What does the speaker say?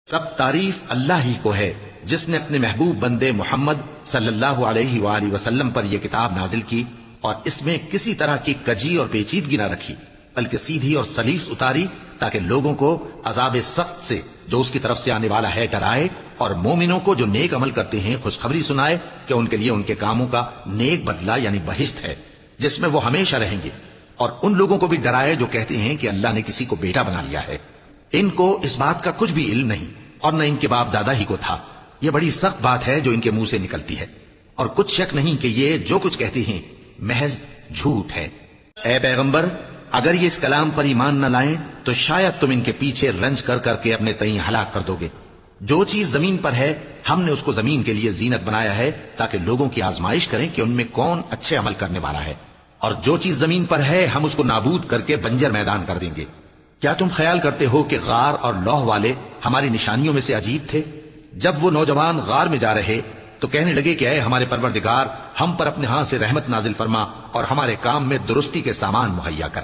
سب تعریف اللہ ہی کو ہے جس نے اپنے محبوب بندے محمد صلی اللہ علیہ وآلہ وسلم پر یہ کتاب نازل کی اور اس میں کسی طرح کی کجی اور پیچیدگی نہ رکھی، بلکہ سیدھی اور سلیس اتاری تاکہ لوگوں کو عذاب سخت سے جو اس کی طرف سے آنے والا ہے ڈرائے، اور مومنوں کو جو نیک عمل کرتے ہیں خوشخبری سنائے کہ ان کے لیے ان کے کاموں کا نیک بدلہ یعنی بہشت ہے جس میں وہ ہمیشہ رہیں گے، اور ان لوگوں کو بھی ڈرائے جو کہتے ہیں کہ اللہ نے کسی کو بیٹا بنا لیا ہے۔ ان کو اس بات کا کچھ بھی علم نہیں اور نہ ان کے باپ دادا ہی کو تھا۔ یہ بڑی سخت بات ہے جو ان کے منہ سے نکلتی ہے، اور کچھ شک نہیں کہ یہ جو کچھ کہتے ہیں محض جھوٹ ہے۔ اے پیغمبر، اگر یہ اس کلام پر ایمان نہ لائیں تو شاید تم ان کے پیچھے رنج کر کر کے اپنے تئیں ہلاک کر دو گے۔ جو چیز زمین پر ہے ہم نے اس کو زمین کے لیے زینت بنایا ہے تاکہ لوگوں کی آزمائش کریں کہ ان میں کون اچھے عمل کرنے والا ہے، اور جو چیز زمین پر ہے ہم اس کو نابود کر کے بنجر میدان کر دیں گے۔ کیا تم خیال کرتے ہو کہ غار اور لوح والے ہماری نشانیوں میں سے عجیب تھے؟ جب وہ نوجوان غار میں جا رہے تو کہنے لگے کہ اے ہمارے پروردگار، ہم پر اپنے ہاں سے رحمت نازل فرما اور ہمارے کام میں درستی کے سامان مہیا کر۔